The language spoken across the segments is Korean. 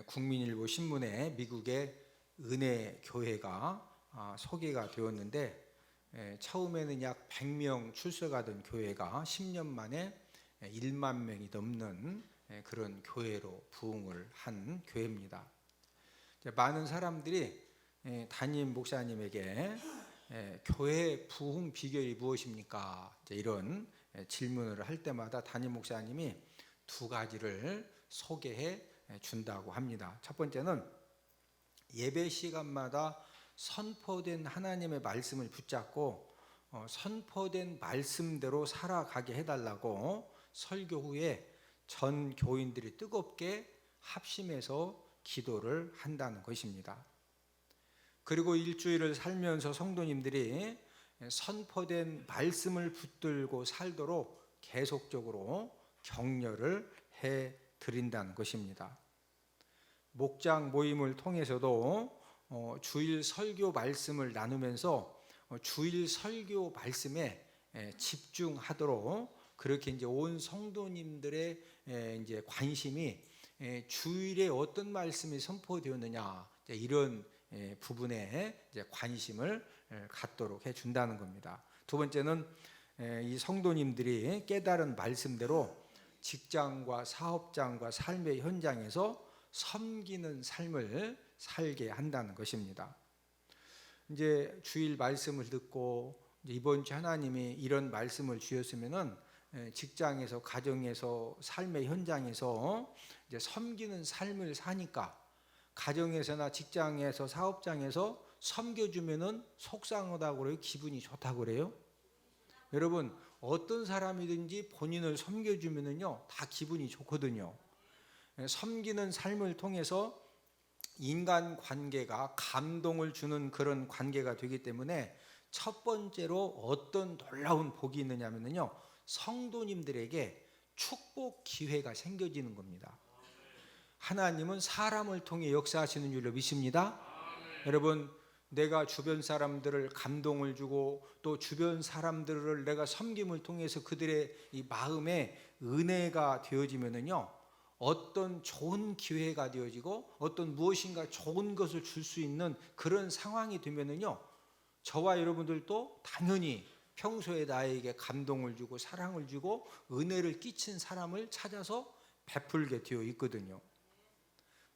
국민일보 신문에 미국의 은혜 교회가 소개가 되었는데, 처음에는 약 100명 출석하던 교회가 10년 만에 1만 명이 넘는 그런 교회로 부흥을 한 교회입니다. 많은 사람들이 담임 목사님에게 교회 부흥 비결이 무엇입니까? 이런 질문을 할 때마다 담임 목사님이 두 가지를 소개해 준다고 합니다. 첫 번째는 예배 시간마다 선포된 하나님의 말씀을 붙잡고 선포된 말씀대로 살아가게 해달라고 설교 후에 전 교인들이 뜨겁게 합심해서 기도를 한다는 것입니다. 그리고 일주일을 살면서 성도님들이 선포된 말씀을 붙들고 살도록 계속적으로 격려를 해 드린다는 것입니다. 목장 모임을 통해서도 주일 설교 말씀을 나누면서 주일 설교 말씀에 집중하도록 그렇게 이제 온 성도님들의 이제 관심이 주일에 어떤 말씀이 선포되었느냐, 이런 부분에 이제 관심을 갖도록 해 준다는 겁니다. 두 번째는 이 성도님들이 깨달은 말씀대로 직장과 사업장과 삶의 현장에서 섬기는 삶을 살게 한다는 것입니다. 이제 주일 말씀을 듣고 이번 주 하나님이 이런 말씀을 주셨으면은 직장에서, 가정에서, 삶의 현장에서 이제 섬기는 삶을 사니까 가정에서나 직장에서, 사업장에서 섬겨주면은 속상하다고 그래요? 기분이 좋다고 그래요? 여러분, 어떤 사람이든지 본인을 섬겨주면은요, 다 기분이 좋거든요. 섬기는 삶을 통해서 인간 관계가 감동을 주는 그런 관계가 되기 때문에 첫 번째로 어떤 놀라운 복이 있느냐면요, 성도님들에게 축복 기회가 생겨지는 겁니다. 하나님은 사람을 통해 역사하시는 줄로 믿습니다. 여러분, 내가 주변 사람들을 감동을 주고 또 주변 사람들을 내가 섬김을 통해서 그들의 이 마음에 은혜가 되어지면은요, 어떤 좋은 기회가 되어지고 어떤 무엇인가 좋은 것을 줄 수 있는 그런 상황이 되면은요, 저와 여러분들도 당연히 평소에 나에게 감동을 주고 사랑을 주고 은혜를 끼친 사람을 찾아서 베풀게 되어 있거든요.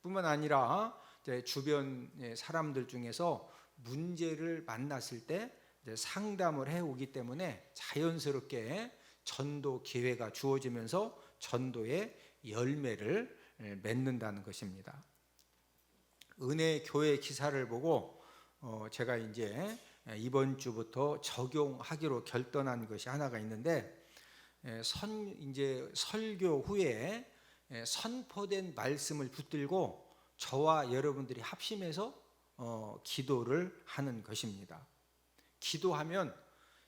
뿐만 아니라 주변 사람들 중에서 문제를 만났을 때 상담을 해오기 때문에 자연스럽게 전도 기회가 주어지면서 전도의 열매를 맺는다는 것입니다. 은혜 교회 기사를 보고 제가 이제 이번 주부터 적용하기로 결단한 것이 하나가 있는데, 이제 설교 후에 선포된 말씀을 붙들고 저와 여러분들이 합심해서 기도를 하는 것입니다. 기도하면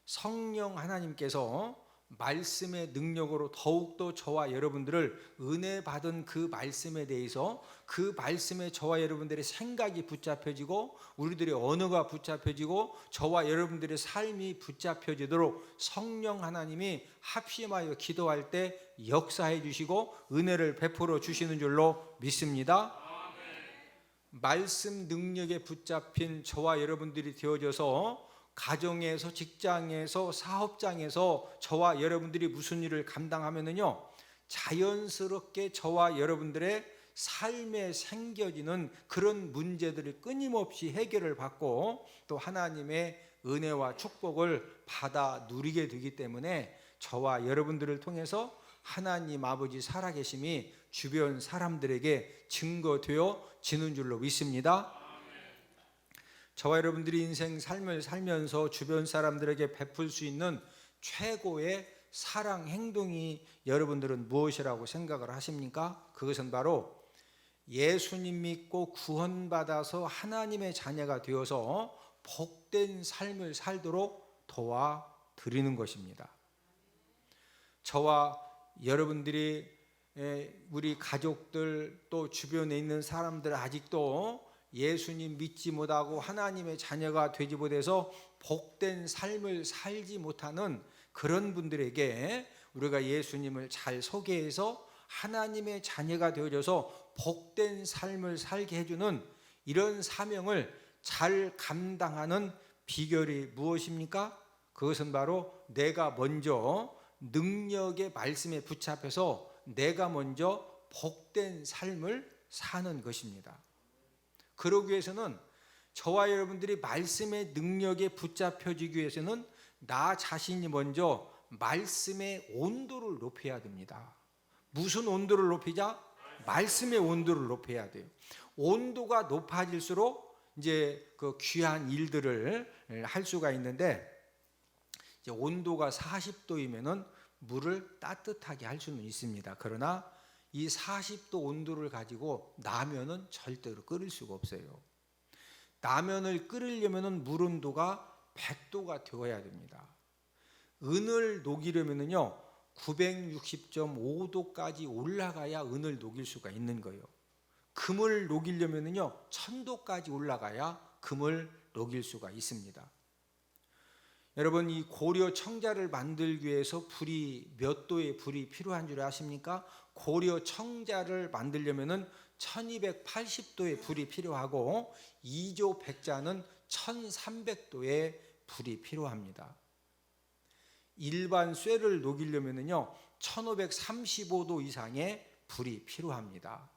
성령 하나님께서 말씀의 능력으로 더욱더 저와 여러분들을 은혜 받은 그 말씀에 대해서, 그 말씀에 저와 여러분들의 생각이 붙잡혀지고 우리들의 언어가 붙잡혀지고 저와 여러분들의 삶이 붙잡혀지도록 성령 하나님이 합심하여 기도할 때 역사해 주시고 은혜를 베풀어 주시는 줄로 믿습니다. 말씀 능력에 붙잡힌 저와 여러분들이 되어져서 가정에서, 직장에서, 사업장에서 저와 여러분들이 무슨 일을 감당하면은요, 자연스럽게 저와 여러분들의 삶에 생겨지는 그런 문제들이 끊임없이 해결을 받고 또 하나님의 은혜와 축복을 받아 누리게 되기 때문에 저와 여러분들을 통해서 하나님 아버지 살아계심이 주변 사람들에게 증거되어 지는 줄로 믿습니다. 저와 여러분들이 인생 삶을 살면서 주변 사람들에게 베풀 수 있는 최고의 사랑 행동이 여러분들은 무엇이라고 생각을 하십니까? 그것은 바로 예수님 믿고 구원받아서 하나님의 자녀가 되어서 복된 삶을 살도록 도와드리는 것입니다. 저와 여러분들이, 우리 가족들 또 주변에 있는 사람들 아직도 예수님 믿지 못하고 하나님의 자녀가 되지 못해서 복된 삶을 살지 못하는 그런 분들에게 우리가 예수님을 잘 소개해서 하나님의 자녀가 되어져서 복된 삶을 살게 해주는 이런 사명을 잘 감당하는 비결이 무엇입니까? 그것은 바로 내가 먼저 능력의 말씀에 붙잡혀서 내가 먼저 복된 삶을 사는 것입니다. 그러기 위해서는 저와 여러분들이 말씀의 능력에 붙잡혀지기 위해서는 나 자신이 먼저 말씀의 온도를 높여야 됩니다. 무슨 온도를 높이자? 말씀의 온도를 높여야 돼요. 온도가 높아질수록 이제 그 귀한 일들을 할 수가 있는데, 이제 온도가 40도이면은 물을 따뜻하게 할 수는 있습니다. 그러나 이 40도 온도를 가지고 라면은 절대로 끓일 수가 없어요. 라면을 끓이려면은 물 온도가 100도가 되어야 됩니다. 은을 녹이려면은요 960.5도까지 올라가야 은을 녹일 수가 있는 거예요. 금을 녹이려면은요 1000도까지 올라가야 금을 녹일 수가 있습니다. 여러분, 이 고려 청자를 만들기 위해서 불이 몇 도의 불이 필요한 줄 아십니까? 고려 청자를 만들려면은 1280도의 불이 필요하고 2조 백자는 1300도의 불이 필요합니다. 일반 쇠를 녹이려면은요 1535도 이상의 불이 필요합니다.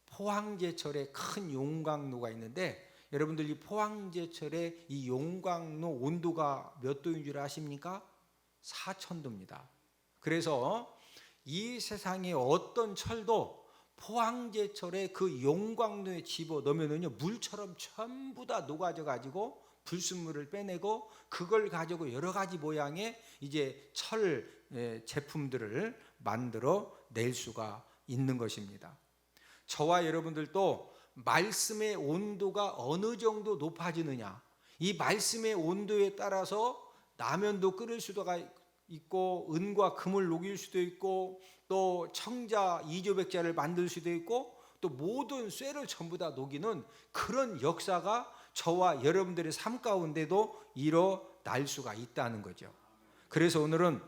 포항제철에 큰 용광로가 있는데, 여러분들 이 포항제철의 이 용광로 온도가 몇 도인 줄 아십니까? 4000도입니다. 그래서 이 세상에 어떤 철도 포항제철에 그 용광로에 집어 넣으면은요 물처럼 전부 다 녹아져 가지고 불순물을 빼내고 그걸 가지고 여러 가지 모양의 이제 철 제품들을 만들어 낼 수가 있는 것입니다. 저와 여러분들도 말씀의 온도가 어느 정도 높아지느냐, 이 말씀의 온도에 따라서 라면도 끓일 수도 있고 은과 금을 녹일 수도 있고 또 청자 이조백자를 만들 수도 있고 또 모든 쇠를 전부 다 녹이는 그런 역사가 저와 여러분들의 삶 가운데도 일어날 수가 있다는 거죠. 그래서 오늘은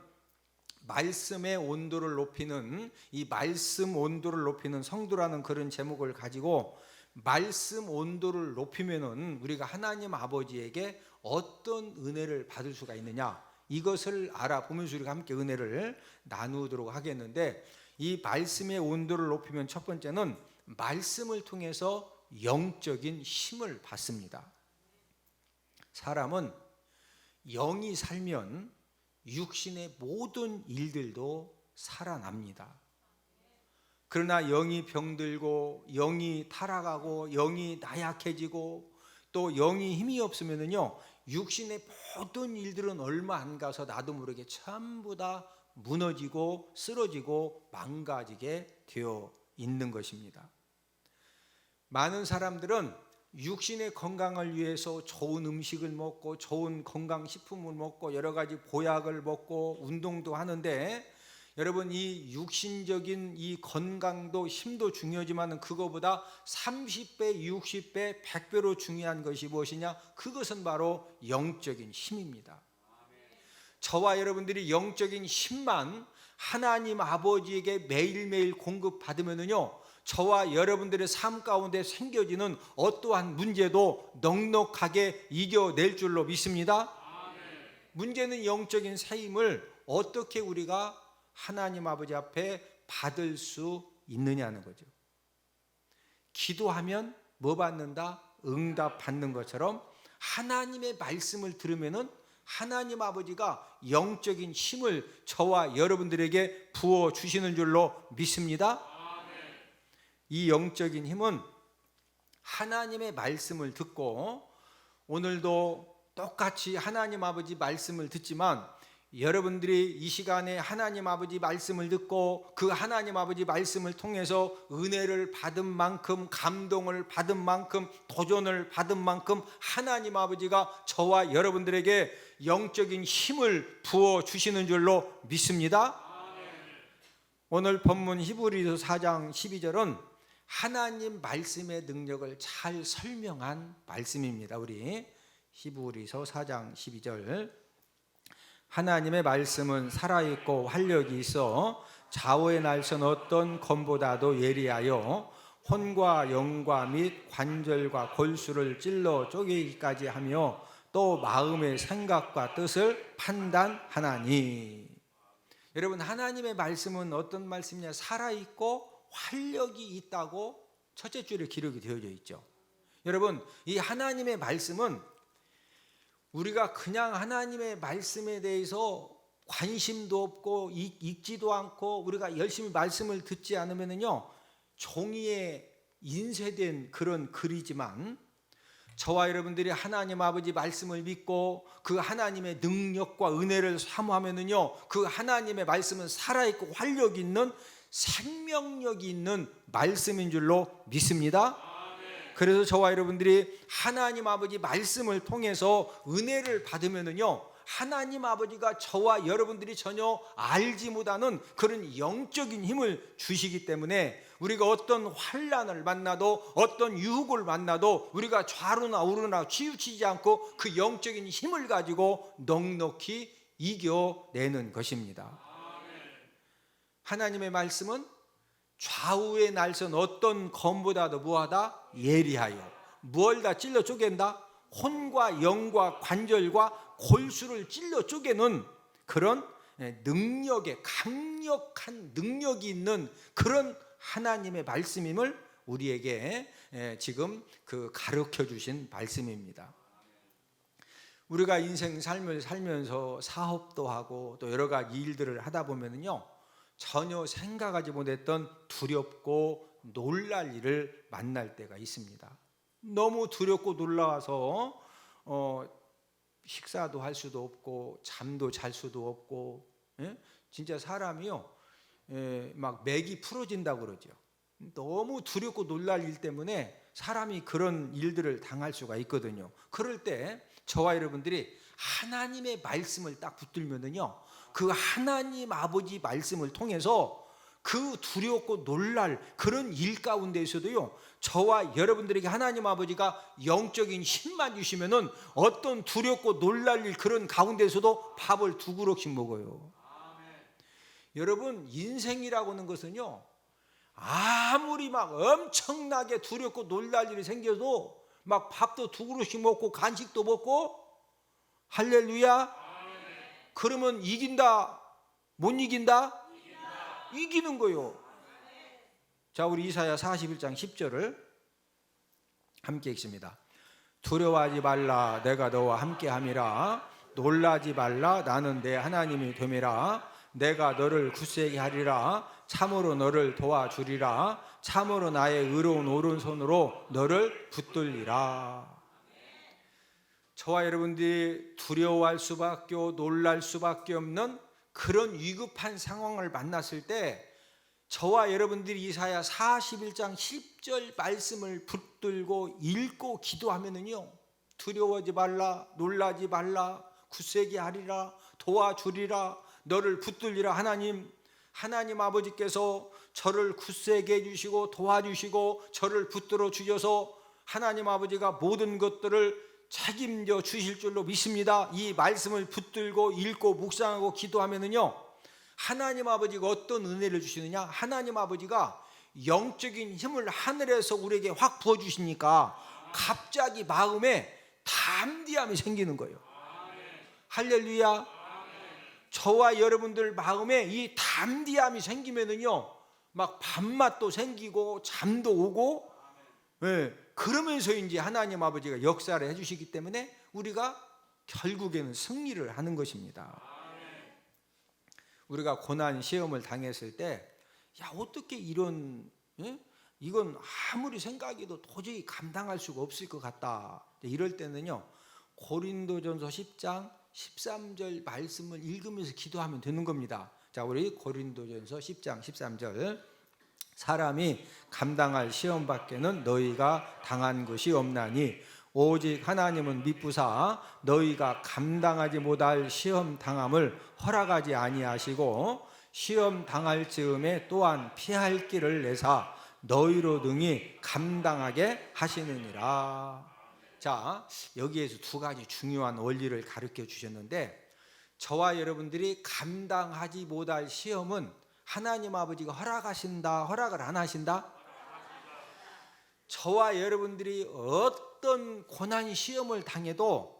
말씀의 온도를 높이는, 이 말씀 온도를 높이는 성도라는 그런 제목을 가지고 말씀 온도를 높이면은 우리가 하나님 아버지에게 어떤 은혜를 받을 수가 있느냐, 이것을 알아보면서 우리가 함께 은혜를 나누도록 하겠는데, 이 말씀의 온도를 높이면 첫 번째는 말씀을 통해서 영적인 힘을 받습니다. 사람은 영이 살면 육신의 모든 일들도 살아납니다. 그러나 영이 병들고 영이 타락하고 영이 나약해지고 또 영이 힘이 없으면요 육신의 모든 일들은 얼마 안 가서 나도 모르게 전부 다 무너지고 쓰러지고 망가지게 되어 있는 것입니다. 많은 사람들은 육신의 건강을 위해서 좋은 음식을 먹고 좋은 건강식품을 먹고 여러 가지 보약을 먹고 운동도 하는데, 여러분 이 육신적인 이 건강도 힘도 중요하지만 그거보다 30배, 60배, 100배로 중요한 것이 무엇이냐? 그것은 바로 영적인 힘입니다. 저와 여러분들이 영적인 힘만 하나님 아버지에게 매일매일 공급받으면요 저와 여러분들의 삶 가운데 생겨지는 어떠한 문제도 넉넉하게 이겨낼 줄로 믿습니다. 문제는 영적인 새 힘을 어떻게 우리가 하나님 아버지 앞에 받을 수 있느냐는 거죠. 기도하면 뭐 받는다? 응답 받는 것처럼 하나님의 말씀을 들으면은 하나님 아버지가 영적인 힘을 저와 여러분들에게 부어 주시는 줄로 믿습니다. 이 영적인 힘은 하나님의 말씀을 듣고, 오늘도 똑같이 하나님 아버지 말씀을 듣지만 여러분들이 이 시간에 하나님 아버지 말씀을 듣고 그 하나님 아버지 말씀을 통해서 은혜를 받은 만큼, 감동을 받은 만큼, 도전을 받은 만큼 하나님 아버지가 저와 여러분들에게 영적인 힘을 부어 주시는 줄로 믿습니다. 오늘 본문 히브리서 4장 12절은 하나님 말씀의 능력을 잘 설명한 말씀입니다. 우리 히브리서 4장 12절, 하나님의 말씀은 살아있고 활력이 있어 좌우의 날선 어떤 검보다도 예리하여 혼과 영과 및 관절과 골수를 찔러 쪼개기까지 하며 또 마음의 생각과 뜻을 판단하나니. 여러분, 하나님의 말씀은 어떤 말씀이냐? 살아있고 활력이 있다고 첫째 줄에 기록이 되어져 있죠. 여러분, 이 하나님의 말씀은 우리가 그냥 하나님의 말씀에 대해서 관심도 없고 읽지도 않고 우리가 열심히 말씀을 듣지 않으면요, 종이에 인쇄된 그런 글이지만, 저와 여러분들이 하나님 아버지 말씀을 믿고 그 하나님의 능력과 은혜를 사모하면요, 그 하나님의 말씀은 살아있고 활력 있는 생명력이 있는 말씀인 줄로 믿습니다. 그래서 저와 여러분들이 하나님 아버지 말씀을 통해서 은혜를 받으면요, 하나님 아버지가 저와 여러분들이 전혀 알지 못하는 그런 영적인 힘을 주시기 때문에 우리가 어떤 환난을 만나도 어떤 유혹을 만나도 우리가 좌로나 우로나 치우치지 않고 그 영적인 힘을 가지고 넉넉히 이겨내는 것입니다. 하나님의 말씀은 좌우의 날선 어떤 검보다도 무하다? 예리하여. 무엇을 다 찔러 쪼갠다? 혼과 영과 관절과 골수를 찔러 쪼개는 그런 능력의, 강력한 능력이 있는 그런 하나님의 말씀임을 우리에게 지금 가르쳐 주신 말씀입니다. 우리가 인생 삶을 살면서 사업도 하고 또 여러 가지 일들을 하다 보면요, 전혀 생각하지 못했던 두렵고 놀랄 일을 만날 때가 있습니다. 너무 두렵고 놀라워서 식사도 할 수도 없고 잠도 잘 수도 없고, 진짜 사람이요, 막 맥이 풀어진다고 그러죠. 너무 두렵고 놀랄 일 때문에 사람이 그런 일들을 당할 수가 있거든요. 그럴 때 저와 여러분들이 하나님의 말씀을 딱 붙들면은요, 그 하나님 아버지 말씀을 통해서 그 두렵고 놀랄 그런 일 가운데에서도요, 저와 여러분들에게 하나님 아버지가 영적인 힘만 주시면은 어떤 두렵고 놀랄 일 그런 가운데에서도 밥을 2그릇씩 먹어요. 여러분, 인생이라고 하는 것은요, 아무리 막 엄청나게 두렵고 놀랄 일이 생겨도 막 밥도 2그릇씩 먹고 간식도 먹고, 할렐루야. 그러면 이긴다? 못 이긴다? 이기는 거요. 자, 우리 이사야 41장 10절을 함께 읽습니다. 두려워하지 말라, 내가 너와 함께함이라. 놀라지 말라, 나는 내 하나님이 됨이라. 내가 너를 굳세게 하리라. 참으로 너를 도와주리라. 참으로 나의 의로운 오른손으로 너를 붙들리라. 저와 여러분들이 두려워할 수밖에, 놀랄 수밖에 없는 그런 위급한 상황을 만났을 때 저와 여러분들이 이사야 41장 10절 말씀을 붙들고 읽고 기도하면은요, 두려워하지 말라, 놀라지 말라, 굳세게 하리라, 도와주리라, 너를 붙들리라. 하나님 아버지께서 저를 굳세게 해주시고 도와주시고 저를 붙들어 주셔서 하나님 아버지가 모든 것들을 책임져 주실 줄로 믿습니다. 이 말씀을 붙들고 읽고 묵상하고 기도하면은요, 하나님 아버지가 어떤 은혜를 주시느냐? 하나님 아버지가 영적인 힘을 하늘에서 우리에게 확 부어주시니까 갑자기 마음에 담대함이 생기는 거예요. 할렐루야. 저와 여러분들 마음에 이 담대함이 생기면은요, 막 밥맛도 생기고 잠도 오고, 그러면서 이제 하나님 아버지가 역사를 해주시기 때문에 우리가 결국에는 승리를 하는 것입니다. 우리가 고난 시험을 당했을 때, 야, 어떻게 이건 아무리 생각해도 도저히 감당할 수가 없을 것 같다, 이럴 때는요, 고린도전서 10장 13절 말씀을 읽으면서 기도하면 되는 겁니다. 자, 우리 고린도전서 10장 13절. 사람이 감당할 시험 밖에는 너희가 당한 것이 없나니 오직 하나님은 미쁘사 너희가 감당하지 못할 시험 당함을 허락하지 아니하시고 시험 당할 즈음에 또한 피할 길을 내사 너희로 능히 감당하게 하시느니라. 자, 여기에서 2가지 중요한 원리를 가르쳐 주셨는데, 저와 여러분들이 감당하지 못할 시험은 하나님 아버지가 허락하신다, 허락을 안 하신다? 저와 여러분들이 어떤 고난 시험을 당해도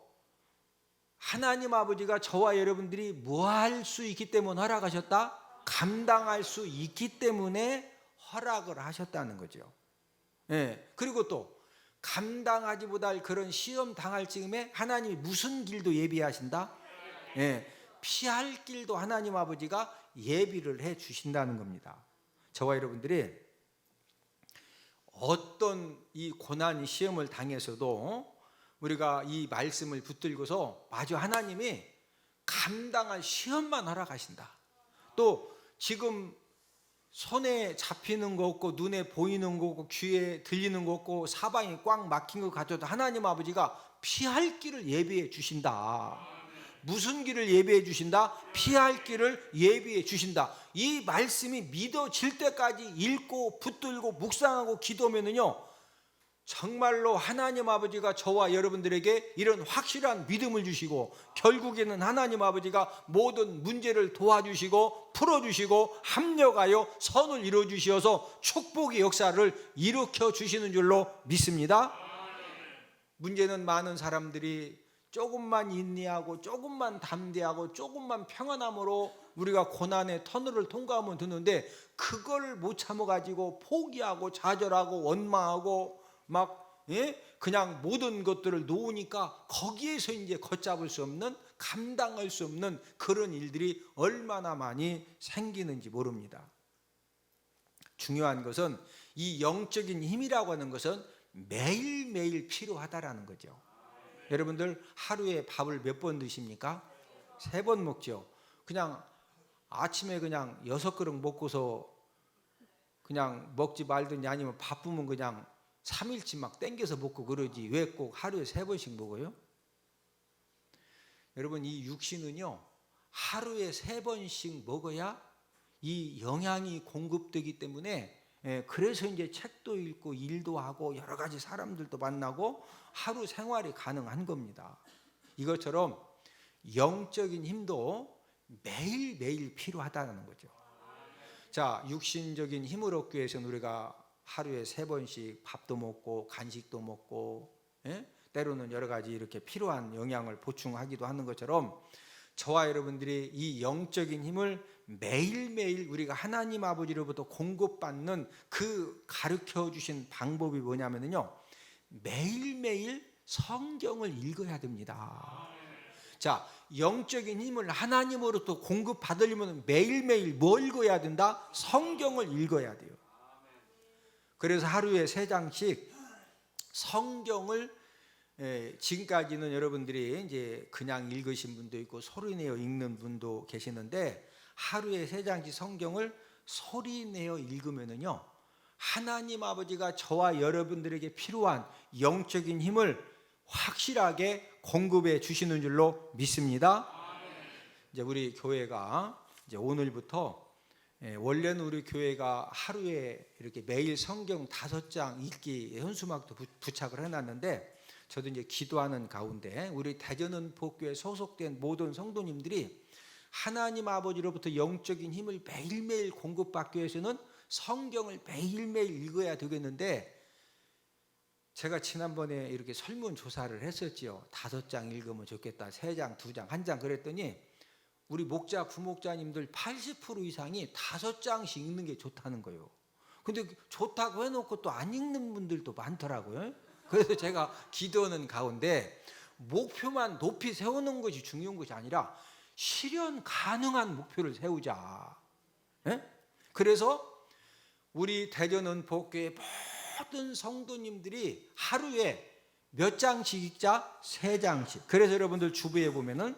하나님 아버지가 저와 여러분들이 뭐 할 수 있기 때문에 허락하셨다? 감당할 수 있기 때문에 허락을 하셨다는 거죠. 예. 그리고 또 감당하지 못할 그런 시험 당할 즈음에 하나님이 무슨 길도 예비하신다? 예. 피할 길도 하나님 아버지가 예비를 해 주신다는 겁니다. 저와 여러분들이 어떤 이 고난 시험을 당해서도 우리가 이 말씀을 붙들고서 마주 하나님이 감당할 시험만 허락하신다. 또 지금 손에 잡히는 거 없고 눈에 보이는 거 없고 귀에 들리는 거 없고 사방이 꽉 막힌 것 같아도 하나님 아버지가 피할 길을 예비해 주신다. 무슨 길을 예비해 주신다? 피할 길을 예비해 주신다. 이 말씀이 믿어질 때까지 읽고 붙들고 묵상하고 기도하면은요, 정말로 하나님 아버지가 저와 여러분들에게 이런 확실한 믿음을 주시고 결국에는 하나님 아버지가 모든 문제를 도와주시고 풀어주시고 합력하여 선을 이루어주시어서 축복의 역사를 일으켜 주시는 줄로 믿습니다. 문제는 많은 사람들이 조금만 인내하고 조금만 담대하고 조금만 평안함으로 우리가 고난의 터널을 통과하면 되는데 그걸 못 참아가지고 포기하고 좌절하고 원망하고 막 그냥 모든 것들을 놓으니까 거기에서 이제 걷잡을 수 없는, 감당할 수 없는 그런 일들이 얼마나 많이 생기는지 모릅니다. 중요한 것은 이 영적인 힘이라고 하는 것은 매일매일 필요하다라는 거죠. 여러분들 하루에 밥을 몇 번 드십니까? 3번 먹죠. 그냥 아침에 그냥 6그릇 먹고서 그냥 먹지 말든지 아니면 바쁘면 그냥 3일치 막 땡겨서 먹고 그러지 왜 꼭 하루에 3번씩 먹어요? 여러분 이 육신은요 하루에 3번씩 먹어야 이 영양이 공급되기 때문에 그래서 이제 책도 읽고 일도 하고 여러 가지 사람들도 만나고 하루 생활이 가능한 겁니다. 이것처럼 영적인 힘도 매일매일 필요하다는 거죠. 자, 육신적인 힘을 얻기 위해서는 우리가 하루에 3번씩 밥도 먹고 간식도 먹고 때로는 여러 가지 이렇게 필요한 영양을 보충하기도 하는 것처럼 저와 여러분들이 이 영적인 힘을 매일매일 우리가 하나님 아버지로부터 공급받는 그 가르쳐 주신 방법이 뭐냐면요 매일매일 성경을 읽어야 됩니다. 자, 영적인 힘을 하나님으로부터 공급받으려면 매일매일 뭐 읽어야 된다? 성경을 읽어야 돼요. 그래서 하루에 3장씩 성경을 지금까지는 여러분들이 이제 그냥 읽으신 분도 있고 소리내어 읽는 분도 계시는데 하루에 3장씩 성경을 소리내어 읽으면은요 하나님 아버지가 저와 여러분들에게 필요한 영적인 힘을 확실하게 공급해 주시는 줄로 믿습니다. 이제 우리 교회가 이제 오늘부터 원래는 우리 교회가 하루에 이렇게 매일 성경 5장 읽기 현수막도 부착을 해놨는데 저도 이제 기도하는 가운데 우리 대전은복교에 소속된 모든 성도님들이 하나님 아버지로부터 영적인 힘을 매일매일 공급받기 위해서는 성경을 매일매일 읽어야 되겠는데 제가 지난번에 이렇게 설문조사를 했었지요. 5장 읽으면 좋겠다. 3장, 2장, 1장 그랬더니 우리 목자, 부목자님들 80% 이상이 5장씩 읽는 게 좋다는 거예요. 근데 좋다고 해놓고 또 안 읽는 분들도 많더라고요. 그래서 제가 기도하는 가운데 목표만 높이 세우는 것이 중요한 것이 아니라 실현 가능한 목표를 세우자. 그래서 우리 대전은복교의 모든 성도님들이 하루에 몇 장씩 읽자? 3장씩. 그래서 여러분들 주부에 보면은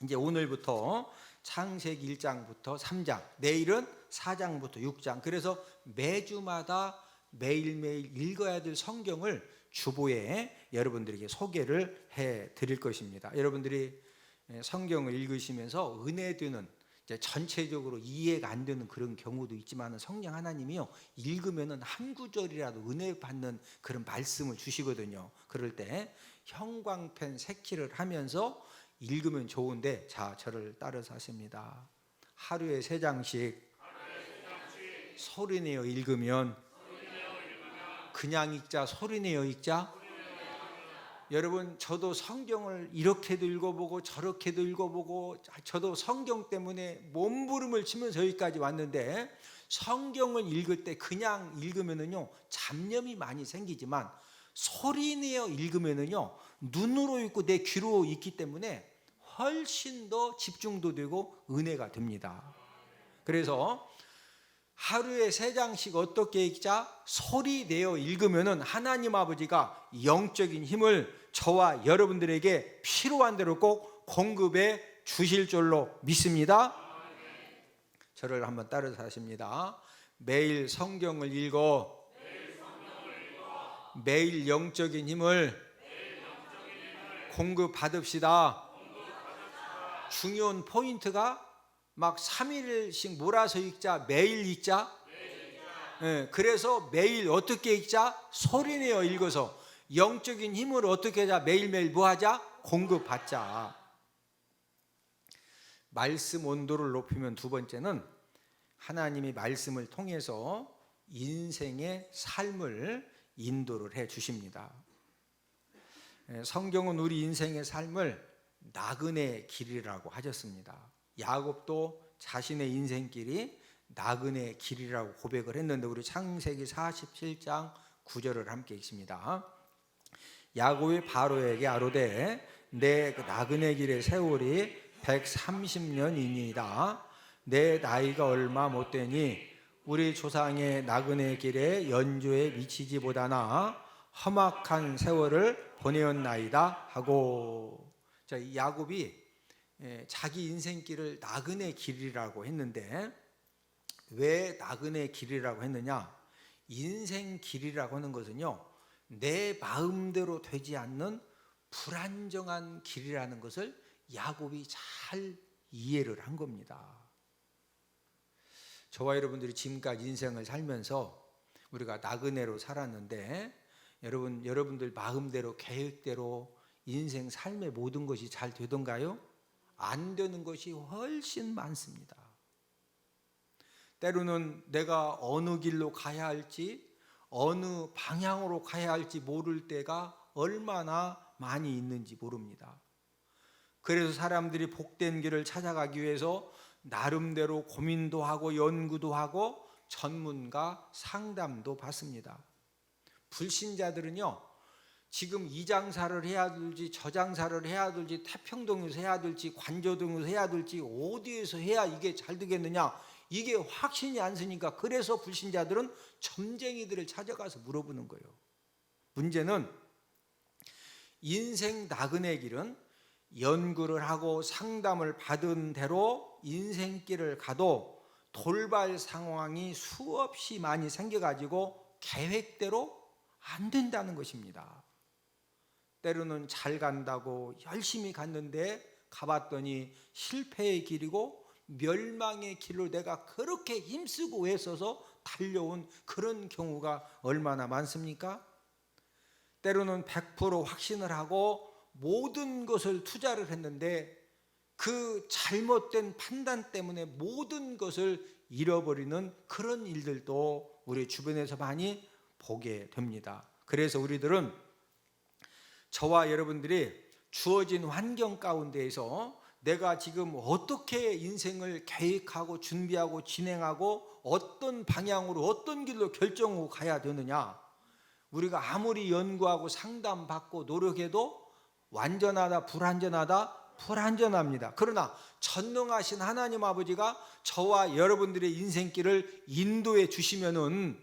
이제 오늘부터 창세기 1장부터 3장, 내일은 4장부터 6장. 그래서 매주마다 매일매일 읽어야 될 성경을 주보에 여러분들에게 소개를 해 드릴 것입니다. 여러분들이 성경을 읽으시면서 은혜되는 전체적으로 이해가 안 되는 그런 경우도 있지만 성령 하나님이요 읽으면은 한 구절이라도 은혜 받는 그런 말씀을 주시거든요. 그럴 때 형광펜 색칠을 하면서 읽으면 좋은데 자 저를 따라서 하십니다. 하루에 3장씩 소리내어 읽으면, 그냥 읽자, 소리내어 읽자. 여러분, 저도 성경을 이렇게도 읽어보고 저렇게도 읽어보고, 저도 성경 때문에 몸부림을 치면서 여기까지 왔는데, 성경을 읽을 때 그냥 읽으면은요 잡념이 많이 생기지만, 소리내어 읽으면은요 눈으로 읽고 내 귀로 읽기 때문에 훨씬 더 집중도 되고 은혜가 됩니다. 그래서 하루에 3장씩 어떻게 읽자? 소리내어 읽으면은 하나님 아버지가 영적인 힘을 저와 여러분들에게 필요한 대로 꼭 공급해 주실 줄로 믿습니다. 저를 한번 따라서 하십니다. 매일 성경을 읽어 매일 영적인 힘을 공급받읍시다. 중요한 포인트가 막 3일씩 몰아서 읽자, 매일 읽자. 그래서 매일 어떻게 읽자? 소리내어 읽어서 영적인 힘을 어떻게 하자? 매일매일 뭐 하자? 공급받자. 말씀 온도를 높이면 두 번째는 하나님이 말씀을 통해서 인생의 삶을 인도를 해 주십니다. 성경은 우리 인생의 삶을 나그네 길이라고 하셨습니다. 야곱도 자신의 인생길이 나그네 길이라고 고백을 했는데, 우리 창세기 47장 9절을 함께 읽습니다. 야곱이 바로에게 아뢰되 내 나그네 길의 세월이 130년이니이다. 내 나이가 얼마 못되니 우리 조상의 나그네 길에 연주에 미치지 못하나 험악한 세월을 보내었나이다 하고. 자, 야곱이 자기 인생길을 나그네 길이라고 했는데, 왜 나그네 길이라고 했느냐? 인생 길이라고 하는 것은요 내 마음대로 되지 않는 불안정한 길이라는 것을 야곱이 잘 이해를 한 겁니다. 저와 여러분들이 지금까지 인생을 살면서 우리가 나그네로 살았는데, 여러분들 마음대로 계획대로 인생 삶의 모든 것이 잘 되던가요? 안 되는 것이 훨씬 많습니다. 때로는 내가 어느 길로 가야 할지, 어느 방향으로 가야 할지 모를 때가 얼마나 많이 있는지 모릅니다. 그래서 사람들이 복된 길을 찾아가기 위해서 나름대로 고민도 하고 연구도 하고 전문가 상담도 받습니다. 불신자들은요 지금 이 장사를 해야 될지 저 장사를 해야 될지 태평동에서 해야 될지 관저동에서 해야 될지 어디에서 해야 이게 잘 되겠느냐, 이게 확신이 안 서니까, 그래서 불신자들은 점쟁이들을 찾아가서 물어보는 거예요. 문제는 인생 나그네 길은 연구를 하고 상담을 받은 대로 인생길을 가도 돌발 상황이 수없이 많이 생겨가지고 계획대로 안 된다는 것입니다. 때로는 잘 간다고 열심히 갔는데 가봤더니 실패의 길이고 멸망의 길로 내가 그렇게 힘쓰고 애써서 달려온 그런 경우가 얼마나 많습니까? 때로는 100% 확신을 하고 모든 것을 투자를 했는데 그 잘못된 판단 때문에 모든 것을 잃어버리는 그런 일들도 우리 주변에서 많이 보게 됩니다. 그래서 우리들은, 저와 여러분들이 주어진 환경 가운데에서 내가 지금 어떻게 인생을 계획하고 준비하고 진행하고 어떤 방향으로 어떤 길로 결정하고 가야 되느냐, 우리가 아무리 연구하고 상담받고 노력해도 완전하다 불완전하다, 불완전합니다. 그러나 전능하신 하나님 아버지가 저와 여러분들의 인생길을 인도해 주시면은,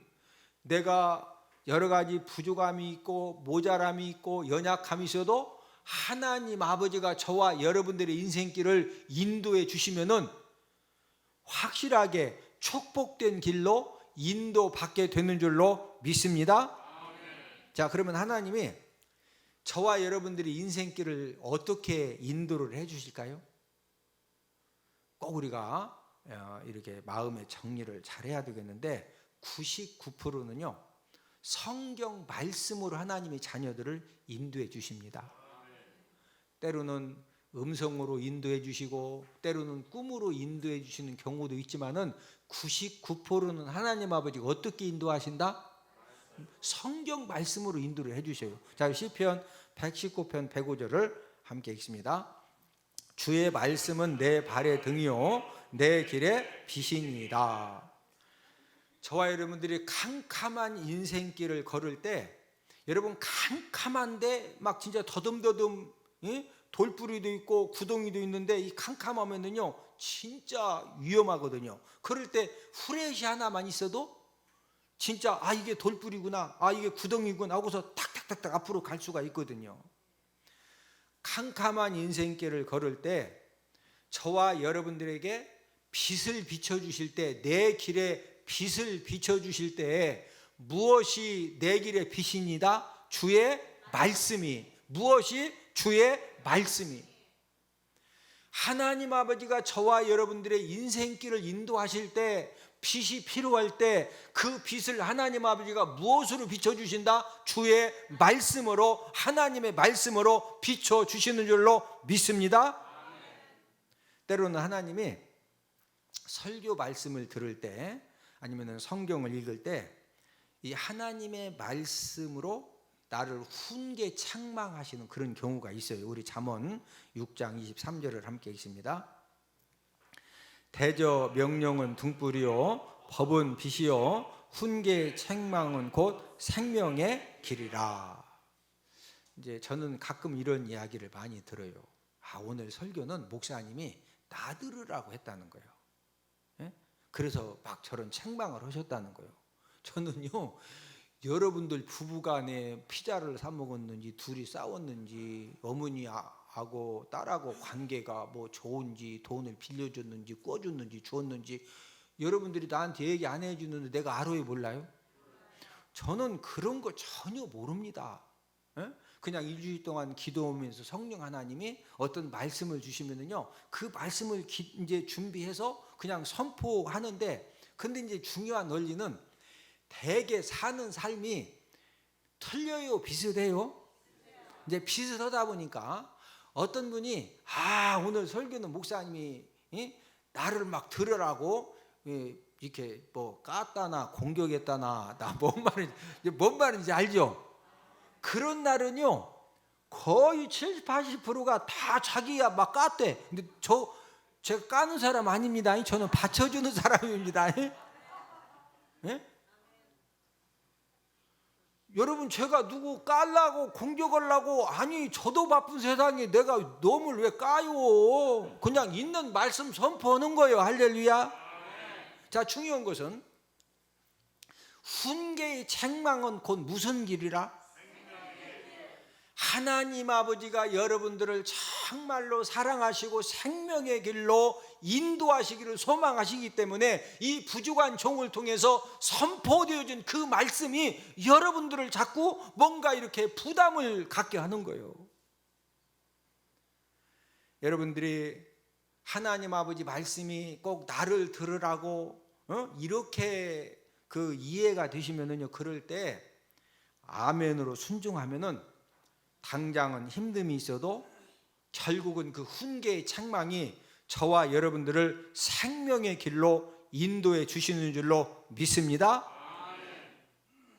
내가 여러 가지 부족함이 있고 모자람이 있고 연약함이 있어도 하나님 아버지가 저와 여러분들의 인생길을 인도해 주시면은 확실하게 축복된 길로 인도받게 되는 줄로 믿습니다. 자, 그러면 하나님이 저와 여러분들의 인생길을 어떻게 인도를 해 주실까요? 꼭 우리가 이렇게 마음의 정리를 잘 해야 되겠는데, 99%는요 성경 말씀으로 하나님의 자녀들을 인도해 주십니다. 때로는 음성으로 인도해 주시고 때로는 꿈으로 인도해 주시는 경우도 있지만은 99%는 하나님 아버지가 어떻게 인도하신다? 성경 말씀으로 인도를 해 주셔요. 자, 시편 119편 105절을 함께 읽습니다. 주의 말씀은 내 발의 등이요 내 길의 빛이니이다. 저와 여러분들이 캄캄한 인생길을 걸을 때, 여러분 캄캄한데 막 진짜 더듬더듬 돌뿌리도 있고 구덩이도 있는데, 이 캄캄하면은요 진짜 위험하거든요. 그럴 때 후레쉬 하나만 있어도 진짜 이게 돌뿌리구나, 이게 구덩이구나 하고서 탁탁탁탁 앞으로 갈 수가 있거든요. 캄캄한 인생길을 걸을 때 저와 여러분들에게 빛을 비춰주실 때, 내 길에 빛을 비춰주실 때 무엇이 내 길의 빛이니다? 주의 말씀이. 무엇이? 주의 말씀이. 하나님 아버지가 저와 여러분들의 인생길을 인도하실 때, 빛이 필요할 때 그 빛을 하나님 아버지가 무엇으로 비춰주신다? 주의 말씀으로, 하나님의 말씀으로 비춰주시는 줄로 믿습니다. 때로는 하나님이 설교 말씀을 들을 때, 아니면 성경을 읽을 때 이 하나님의 말씀으로 나를 훈계 책망하시는 그런 경우가 있어요. 우리 잠언 6장 23절을 함께 읽습니다. 대저 명령은 등불이요 법은 빛이요 훈계 책망은 곧 생명의 길이라. 이제 저는 가끔 이런 이야기를 많이 들어요. 오늘 설교는 목사님이 나들으라고 했다는 거예요. 그래서 막 저런 책망을 하셨다는 거예요. 저는요, 여러분들 부부간에 피자를 사 먹었는지, 둘이 싸웠는지, 어머니하고 딸하고 관계가 뭐 좋은지, 돈을 빌려줬는지, 꿔줬는지, 주었는지 여러분들이 나한테 얘기 안 해주는데 내가 알아요, 몰라요? 저는 그런 거 전혀 모릅니다. 그냥 일주일 동안 기도하면서 성령 하나님이 어떤 말씀을 주시면은요, 그 말씀을 이제 준비해서 그냥 선포하는데, 근데 이제 중요한 원리는 대개 사는 삶이 틀려요, 비슷해요? 이제 비슷하다 보니까 어떤 분이 오늘 설교는 목사님이 나를 막 들으라고 이렇게 뭐 깠다나 공격했다나, 나 뭔 말인지 알죠? 그런 날은요 거의 70, 80%가 다 자기야 막 깠대. 근데 제가 까는 사람 아닙니다. 저는 받쳐주는 사람입니다. 예? 여러분, 제가 누구 깔라고 공격하려고, 아니 저도 바쁜 세상에 내가 놈을 왜 까요? 그냥 있는 말씀 선포하는 거예요. 할렐루야. 자, 중요한 것은 훈계의 책망은 곧 무슨 길이라? 하나님 아버지가 여러분들을 정말로 사랑하시고 생명의 길로 인도하시기를 소망하시기 때문에 이 부족한 종을 통해서 선포되어진 그 말씀이 여러분들을 자꾸 뭔가 이렇게 부담을 갖게 하는 거예요. 여러분들이 하나님 아버지 말씀이 꼭 나를 들으라고 이렇게 그 이해가 되시면은요, 그럴 때 아멘으로 순종하면은 당장은 힘듦이 있어도 결국은 그 훈계의 책망이 저와 여러분들을 생명의 길로 인도해 주시는 줄로 믿습니다.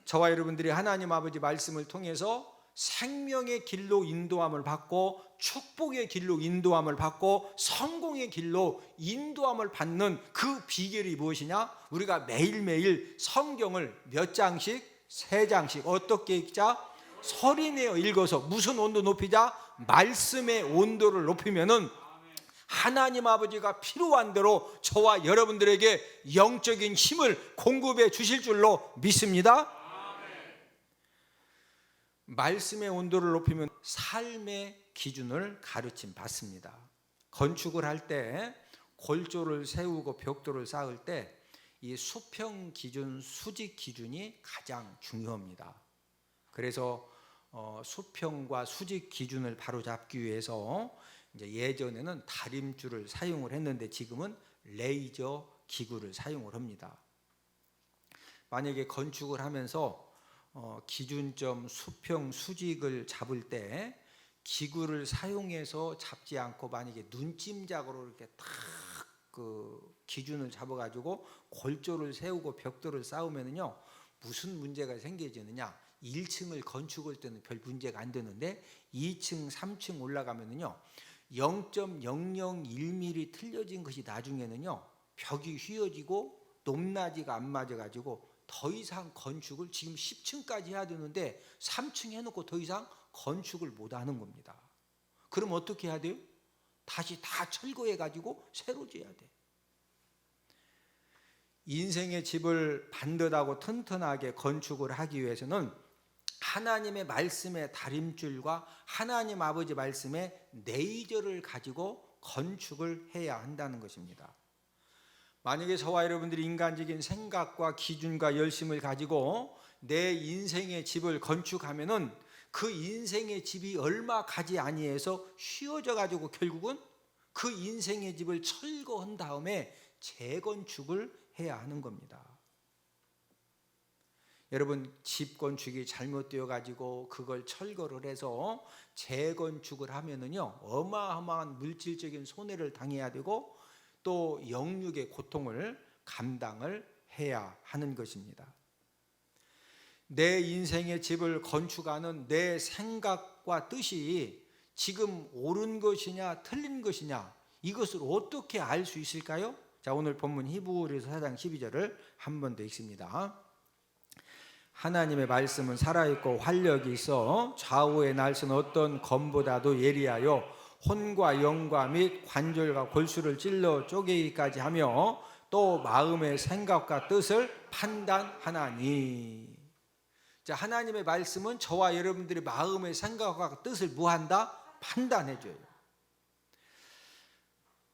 저와 여러분들이 하나님 아버지 말씀을 통해서 생명의 길로 인도함을 받고, 축복의 길로 인도함을 받고, 성공의 길로 인도함을 받는 그 비결이 무엇이냐? 우리가 매일매일 성경을 몇 장씩? 3장씩 어떻게 읽자? 소리내어 읽어서. 무슨 온도 높이자? 말씀의 온도를 높이면은 하나님 아버지가 필요한 대로 저와 여러분들에게 영적인 힘을 공급해 주실 줄로 믿습니다. 말씀의 온도를 높이면 삶의 기준을 가르침 받습니다. 건축을 할 때 골조를 세우고 벽돌을 쌓을 때 이 수평 기준, 수직 기준이 가장 중요합니다. 그래서 수평과 수직 기준을 바로잡기 위해서 이제 예전에는 다림줄을 사용을 했는데 지금은 레이저 기구를 사용을 합니다. 만약에 건축을 하면서 기준점 수평 수직을 잡을 때 기구를 사용해서 잡지 않고 만약에 눈짐작으로 이렇게 딱 그 기준을 잡아가지고 골조를 세우고 벽돌을 쌓으면은요 무슨 문제가 생겨지느냐? 1층을 건축할 때는 별 문제가 안 되는데 2층, 3층 올라가면은요 0.001mm 틀려진 것이 나중에는요 벽이 휘어지고 높낮이가 안 맞아가지고 더 이상 건축을 지금 10층까지 해야 되는데 3층 해놓고 더 이상 건축을 못 하는 겁니다. 그럼 어떻게 해야 돼요? 다시 다 철거해가지고 새로 지어야 돼. 인생의 집을 반듯하고 튼튼하게 건축을 하기 위해서는 하나님의 말씀의 다림줄과 하나님 아버지 말씀의 내의절을 가지고 건축을 해야 한다는 것입니다. 만약에 저와 여러분들이 인간적인 생각과 기준과 열심을 가지고 내 인생의 집을 건축하면은 그 인생의 집이 얼마 가지 아니해서 휘어져 가지고 결국은 그 인생의 집을 철거한 다음에 재건축을 해야 하는 겁니다. 여러분 집 건축이 잘못되어 가지고 그걸 철거를 해서 재건축을 하면은요 어마어마한 물질적인 손해를 당해야 되고 또 영육의 고통을 감당을 해야 하는 것입니다. 내 인생의 집을 건축하는 내 생각과 뜻이 지금 옳은 것이냐 틀린 것이냐 이것을 어떻게 알 수 있을까요? 자, 오늘 본문 히브리서 4장 12절을 한 번 더 읽습니다. 하나님의 말씀은 살아있고 활력이 있어 좌우의 날선 어떤 검보다도 예리하여 혼과 영과 및 관절과 골수를 찔러 쪼개기까지 하며 또 마음의 생각과 뜻을 판단하나니. 자, 하나님의 말씀은 저와 여러분들의 마음의 생각과 뜻을 뭐한다? 판단해줘요.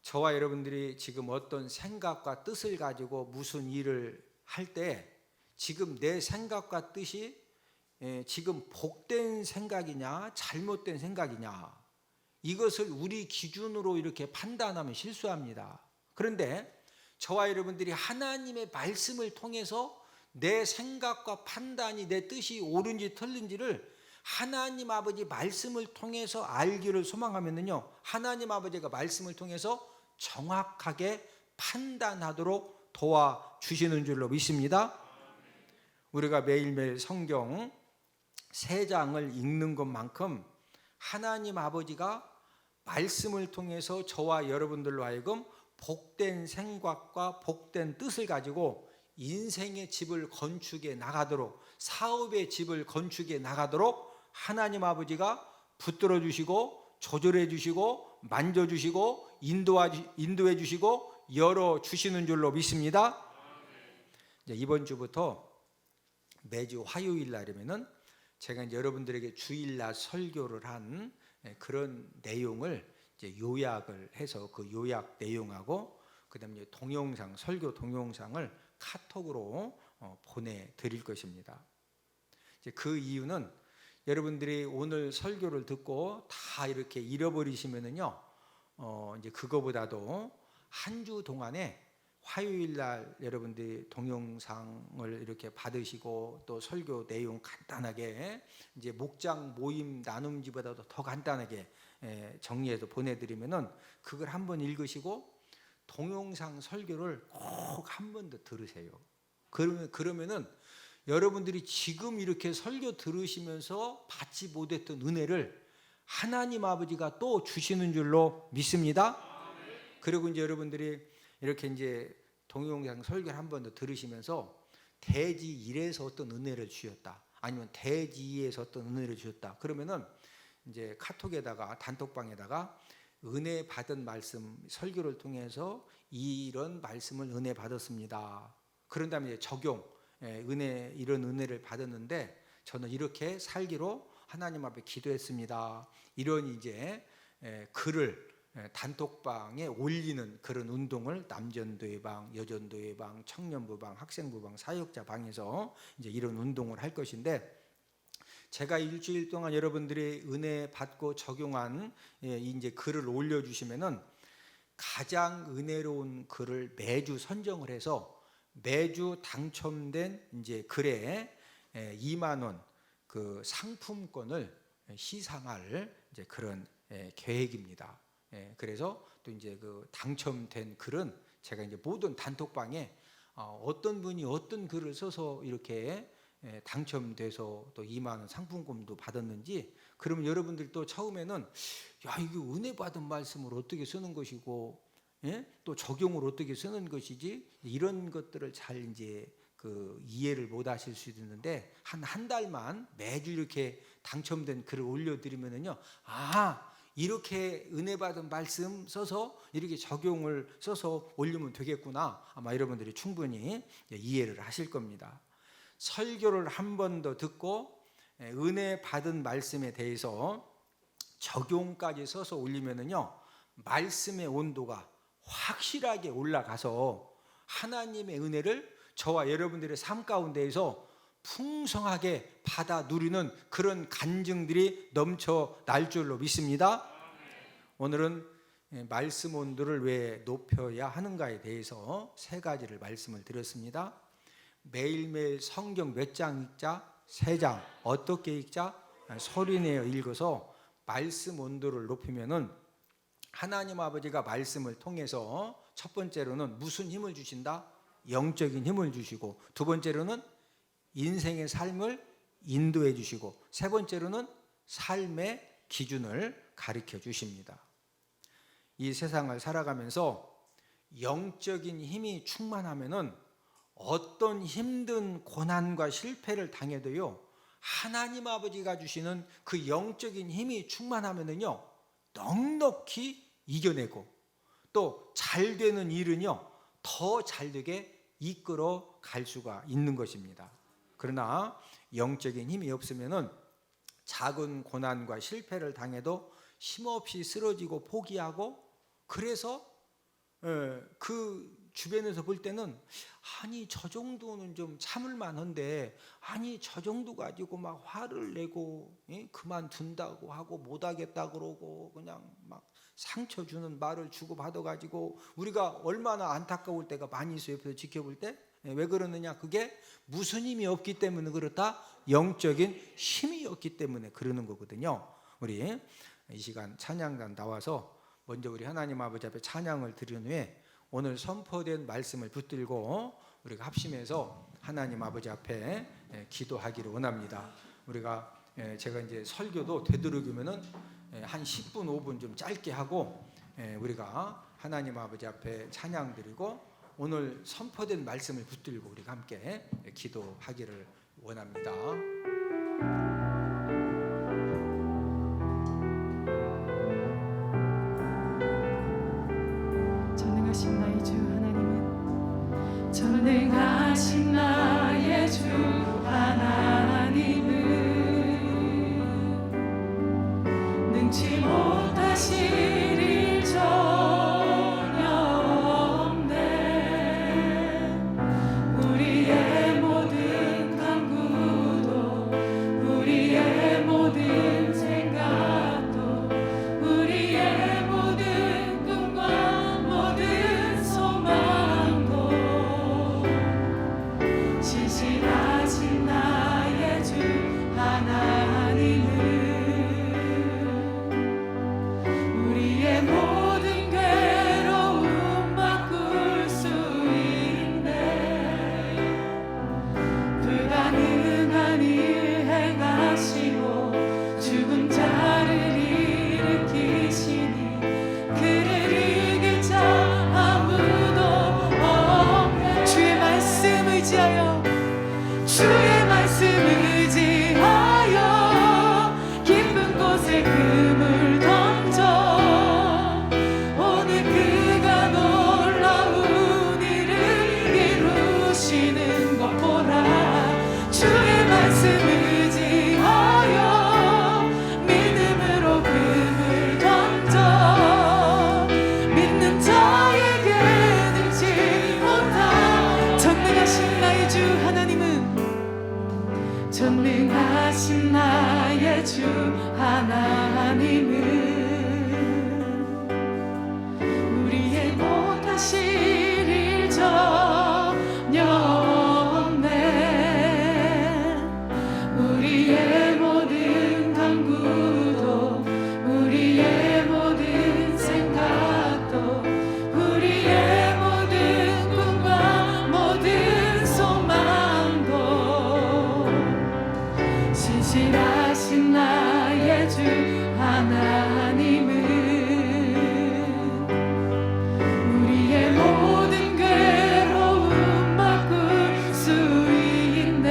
저와 여러분들이 지금 어떤 생각과 뜻을 가지고 무슨 일을 할 때 지금 내 생각과 뜻이 지금 복된 생각이냐 잘못된 생각이냐 이것을 우리 기준으로 이렇게 판단하면 실수합니다. 그런데 저와 여러분들이 하나님의 말씀을 통해서 내 생각과 판단이 내 뜻이 옳은지 틀린지를 하나님 아버지 말씀을 통해서 알기를 소망하면요 하나님 아버지가 말씀을 통해서 정확하게 판단하도록 도와주시는 줄로 믿습니다. 우리가 매일매일 성경 3장을 읽는 것만큼 하나님 아버지가 말씀을 통해서 저와 여러분들로 하여금 복된 생각과 복된 뜻을 가지고 인생의 집을 건축해 나가도록 사업의 집을 건축해 나가도록 하나님 아버지가 붙들어 주시고 조절해 주시고 만져 주시고 인도해 주시고 열어 주시는 줄로 믿습니다. 이번 주부터 매주 화요일 날이면은 제가 이제 여러분들에게 주일날 설교를 한 그런 내용을 이제 요약을 해서 그 요약 내용하고 그다음에 동영상 설교 동영상을 카톡으로 보내드릴 것입니다. 이제 그 이유는 여러분들이 오늘 설교를 듣고 다 이렇게 잃어버리시면은요, 이제 그거보다도 한 주 동안에 화요일 날 여러분들이 동영상을 이렇게 받으시고 또 설교 내용 간단하게 이제 목장 모임 나눔지보다도 더 간단하게 정리해서 보내드리면은 그걸 한번 읽으시고 동영상 설교를 꼭 한 번 더 들으세요. 그러면은 여러분들이 지금 이렇게 설교 들으시면서 받지 못했던 은혜를 하나님 아버지가 또 주시는 줄로 믿습니다. 그리고 이제 여러분들이 이렇게 이제 동영상 설교를 한 번 더 들으시면서 대지 1에서 어떤 은혜를 주셨다. 아니면 대지 2에서 어떤 은혜를 주셨다. 그러면은 이제 카톡에다가 단톡방에다가 은혜 받은 말씀 설교를 통해서 이런 말씀을 은혜 받았습니다. 그런 다음에 이제 적용 은혜 이런 은혜를 받았는데 저는 이렇게 살기로 하나님 앞에 기도했습니다. 이런 이제 글을 단톡방에 올리는 그런 운동을 남전도의 방, 여전도의 방, 청년부 방, 학생부 방, 사역자 방에서 이제 이런 운동을 할 것인데 제가 일주일 동안 여러분들이 은혜 받고 적용한 이제 글을 올려주시면은 가장 은혜로운 글을 매주 선정을 해서 매주 당첨된 이제 글에 2만 원 그 상품권을 시상할 이제 그런 계획입니다. 그래서 또 이제 그 당첨된 글은 제가 이제 모든 단톡방에 어떤 분이 어떤 글을 써서 이렇게 당첨돼서 또 2만 원 상품권도 받았는지, 그러면 여러분들 또 처음에는 야, 이게 은혜 받은 말씀을 어떻게 쓰는 것이고, 또 적용을 어떻게 쓰는 것이지, 이런 것들을 잘 이제 그 이해를 못 하실 수도 있는데, 한 달만 매주 이렇게 당첨된 글을 올려드리면은요, 이렇게 은혜 받은 말씀 써서 이렇게 적용을 써서 올리면 되겠구나, 아마 여러분들이 충분히 이해를 하실 겁니다. 설교를 한 번 더 듣고 은혜 받은 말씀에 대해서 적용까지 써서 올리면은요, 말씀의 온도가 확실하게 올라가서 하나님의 은혜를 저와 여러분들의 삶 가운데에서 풍성하게 받아 누리는 그런 간증들이 넘쳐 날 줄로 믿습니다. 오늘은 말씀 온도를 왜 높여야 하는가에 대해서 3가지를 말씀을 드렸습니다. 매일매일 성경 몇 장 읽자? 3장. 어떻게 읽자? 소리내어 읽어서 말씀 온도를 높이면은 하나님 아버지가 말씀을 통해서 첫 번째로는 무슨 힘을 주신다? 영적인 힘을 주시고, 두 번째로는 인생의 삶을 인도해 주시고, 세 번째로는 삶의 기준을 가르쳐 주십니다. 이 세상을 살아가면서 영적인 힘이 충만하면은 어떤 힘든 고난과 실패를 당해도요, 하나님 아버지가 주시는 그 영적인 힘이 충만하면은요, 넉넉히 이겨내고, 또 잘 되는 일은요, 더 잘 되게 이끌어 갈 수가 있는 것입니다. 그러나 영적인 힘이 없으면은 작은 고난과 실패를 당해도 힘없이 쓰러지고 포기하고, 그래서 그 주변에서 볼 때는 아니 저 정도는 좀 참을 만한데, 아니 저 정도 가지고 막 화를 내고 그만둔다고 하고 못하겠다 그러고 그냥 막 상처 주는 말을 주고받아 가지고 우리가 얼마나 안타까울 때가 많이 있어요. 옆에서 지켜볼 때. 왜 그러느냐? 그게 무슨 힘이 없기 때문에 그렇다? 영적인 힘이 없기 때문에 그러는 거거든요. 우리 이 시간 찬양단 나와서 먼저 우리 하나님 아버지 앞에 찬양을 드린 후에 오늘 선포된 말씀을 붙들고 우리가 합심해서 하나님 아버지 앞에 기도하기를 원합니다. 우리가 제가 이제 설교도 되도록이면은 한 10분 5분 좀 짧게 하고 우리가 하나님 아버지 앞에 찬양 드리고 오늘 선포된 말씀을 붙들고 우리가 함께 기도하기를 원합니다. 전능하신 나의 주 하나님은, 전능하신 나의 주 하나님은 능치 못하실 일 전혀 없네. 우리의 모든 간구도, 우리의 모든 생각도, 우리의 모든 꿈과 모든 소망도 신실하신 나의 주 하나님은 우리의 모든 괴로움 바꿀 수 있네. 불가능한 일 행하시고 죽은 자를 일으키시니 그를 이길 자 아무도 없네. 주의 말씀 의지하여, 주의 말씀 의지하여 깊은 곳에 금을 던져 오늘 그가 놀라운 일을 이루시는 것 보라. 주의 말씀 의지하여 믿음으로 금을 던져 믿는 자에게 능치 못한 전능하신 나의 주 하나님은, 전능하신 나의 주 하나님은 우리의 못하실 일 전혀 없네. 우리의 모든 간구 신실하신 나의 주 하나님은 우리의 모든 괴로움 바꿀 수 있네.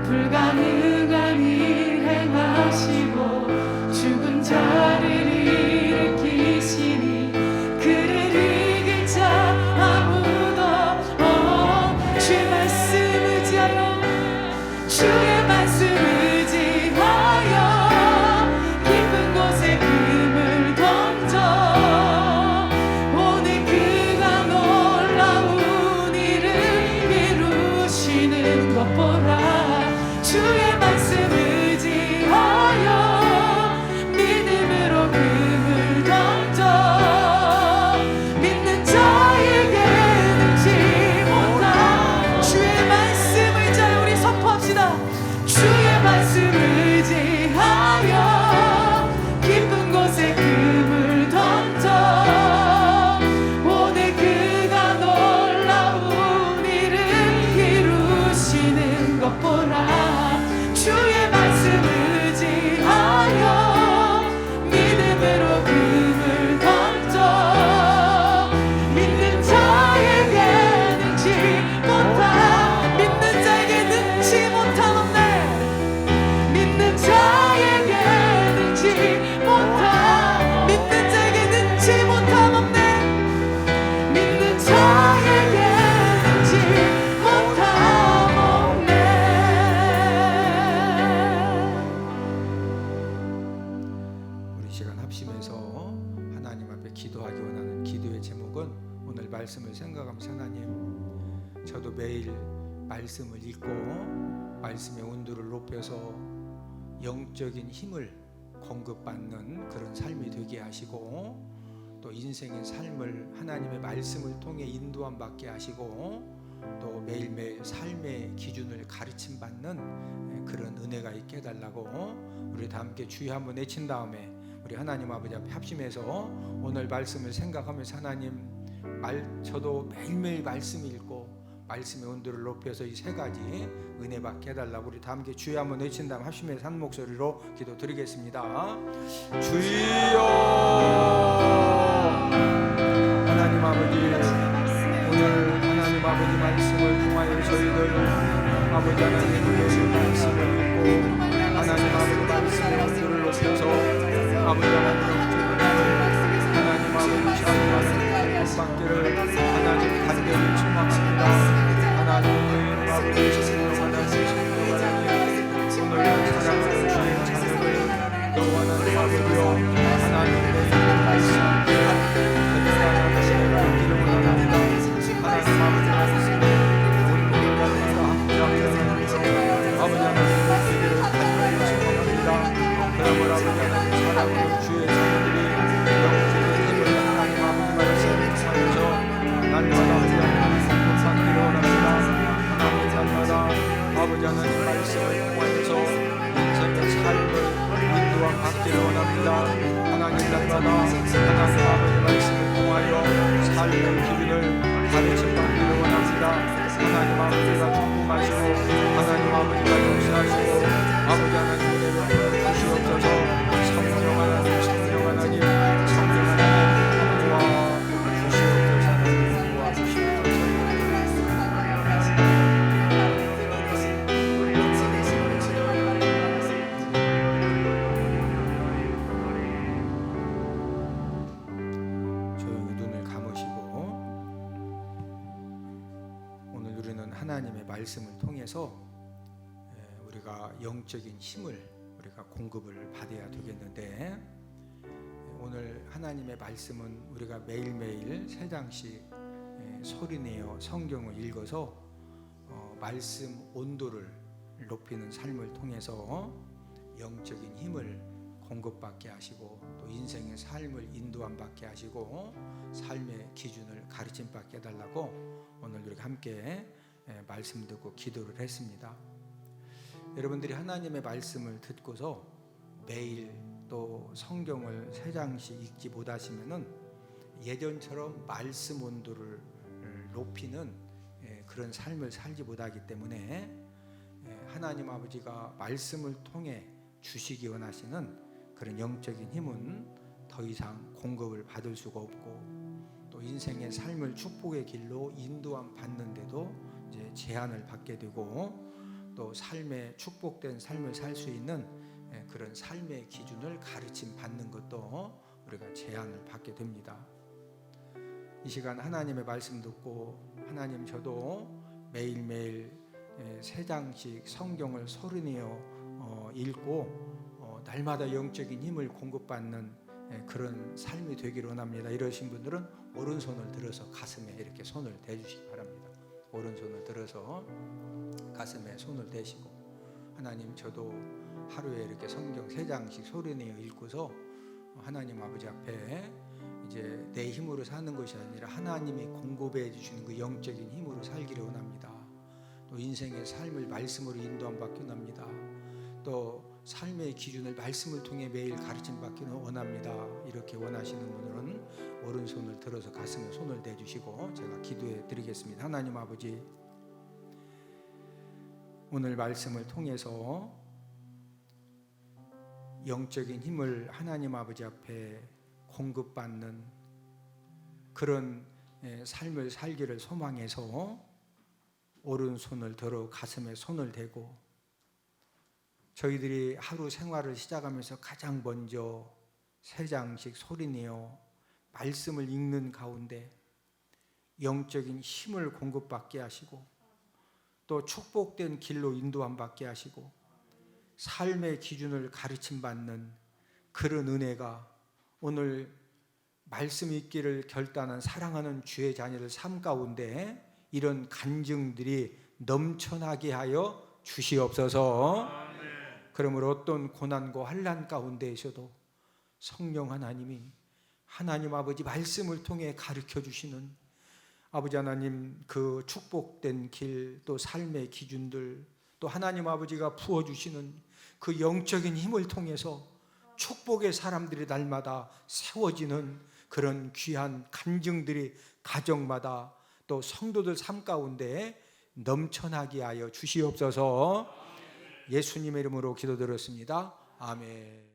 불가능한 일 행하시고 죽은 자를 일으키시니 그를 이길 자 아무도 주의 말씀 의지하여 주의 말씀 의지하여 깊은 곳에 금을 던져 오늘 그가 놀라운 일을 이루시는 것 보라. 주의 말씀 의지하여 믿음으로 금을 던져 믿는 자에게 능치 못한 주의 말씀 의지하여 우리 선포합시다. 주의 말씀 의지하여 깊은 곳에 금을 던져 오늘 그가 놀라운 일을 이루시는 것 보라. 주의 말씀 의지하여 믿음으로 금을 던져 믿는 자에게 능치 못한 믿는 자에게 능치 못한 없네. 믿는 자에게 능치 못한 믿는 자에게 능치 못한 없네. 믿는 자에게 능치 못한 없네. 우리 시간 합심해서 하나님 앞에 기도하기 원하는 기도의 제목은 오늘 말씀을 생각하면서 하나님, 저도 매일 말씀을 읽고 말씀의 온도를 높여서 영적인 힘을 공급받는 그런 삶이 되게 하시고 또 인생의 삶을 하나님의 말씀을 통해 인도함 받게 하시고 또 매일매일 삶의 기준을 가르침 받는 그런 은혜가 있게 해달라고 우리 다 함께 주여 한번 외친 다음에 우리 하나님 아버지 앞에 합심해서 오늘 말씀을 생각하면서 하나님, 저도 매일매일 말씀 읽고 말씀의 온도를 높여서 이 세 가지 은혜 받게 해달라고 우리 다 함께 주여 한번 외친 다음 합심해서 한 목소리로 기도 드리겠습니다. 주여. 하나님 아버지, 오늘 하나님 아버지 말씀을 통하여 저희들 아버지 하나님의 말씀을 읽고 하나님 아버지 말씀의 온도를 높여서 아버지 하나님 아버지 자유하는 받기를 하나님 간절히 소망합니다. 하나님 아버지 성령하나님 오늘 사랑하는 주의 자녀들 너와 나의 아버지여 하나님의 말씀 하나님 아버지 아버지 하나님의 세계를 간절히 소망합니다. 그러므로 아버지 하나님 사랑하는 주의 자녀들이 영적인 힘을 하나님 아버지 말씀을 통하여서 날마다 아버지 하나님 공급받기를 원합니다. 하나님 날마다 아버지 하나님 말씀을 통하여서 인생의 삶을 인도함 받기를 원합니다. 하나님 날마다 하나님 아버지 말씀을 통하여 삶의 기준을 가르침 받기를 원합니다. 하나님 아버지가 축복하시고 하나님 아버지가 용서하시고 아버지 하나님 예배를 주시옵소서. 성령 하나님 성령 하나님 성령 하나님 도와주시옵소서. 하나님 도와주시옵소서. 조용히 눈을 감으시고 오늘 우리는 하나님의 말씀을 통해서 우리가 영적인 힘을 우리가 공급을 받아야 되겠는데, 오늘 하나님의 말씀은 우리가 매일매일 3장씩 소리내어 성경을 읽어서 말씀 온도를 높이는 삶을 통해서 영적인 힘을 공급받게 하시고 또 인생의 삶을 인도함 받게 하시고 삶의 기준을 가르침 받게 해달라고 오늘 우리가 함께 말씀 듣고 기도를 했습니다. 여러분들이 하나님의 말씀을 듣고서 매일 또 성경을 3장씩 읽지 못하시면은 예전처럼 말씀 온도를 높이는 그런 삶을 살지 못하기 때문에 하나님 아버지가 말씀을 통해 주시기 원하시는 그런 영적인 힘은 더 이상 공급을 받을 수가 없고, 또 인생의 삶을 축복의 길로 인도함 받는데도 이제 제한을 받게 되고, 또 삶의 축복된 삶을 살 수 있는 그런 삶의 기준을 가르침 받는 것도 우리가 제한을 받게 됩니다. 이 시간 하나님의 말씀 듣고, 하나님 저도 매일매일 3장씩 성경을 소리내어 읽고 날마다 영적인 힘을 공급받는 그런 삶이 되기를 원합니다. 이러신 분들은 오른손을 들어서 가슴에 이렇게 손을 대주시기 바랍니다. 오른손을 들어서 가슴에 손을 대시고, 하나님 저도 하루에 이렇게 성경 3장씩 소리내어 읽고서 하나님 아버지 앞에 이제 내 힘으로 사는 것이 아니라 하나님이 공급해 주시는 그 영적인 힘으로 살기를 원합니다. 또 인생의 삶을 말씀으로 인도함 받기 원합니다. 또 삶의 기준을 말씀을 통해 매일 가르침 받기는 원합니다. 이렇게 원하시는 분들은 오른손을 들어서 가슴에 손을 대주시고 제가 기도해 드리겠습니다. 하나님 아버지, 오늘 말씀을 통해서 영적인 힘을 하나님 아버지 앞에 공급받는 그런 삶을 살기를 소망해서 오른손을 들어 가슴에 손을 대고, 저희들이 하루 생활을 시작하면서 가장 먼저 3장씩 소리내어 말씀을 읽는 가운데 영적인 힘을 공급받게 하시고, 또 축복된 길로 인도함 받게 하시고, 삶의 기준을 가르침받는 그런 은혜가 오늘 말씀 읽기를 결단한 사랑하는 주의 자녀들 삶 가운데 이런 간증들이 넘쳐나게 하여 주시옵소서. 그러므로 어떤 고난과 환난 가운데 있어도 성령 하나님이 하나님 아버지 말씀을 통해 가르쳐 주시는 아버지 하나님 그 축복된 길, 또 삶의 기준들, 또 하나님 아버지가 부어주시는 그 영적인 힘을 통해서 축복의 사람들이 날마다 세워지는 그런 귀한 간증들이 가정마다 또 성도들 삶 가운데 넘쳐나게 하여 주시옵소서. 예수님의 이름으로 기도드렸습니다. 아멘.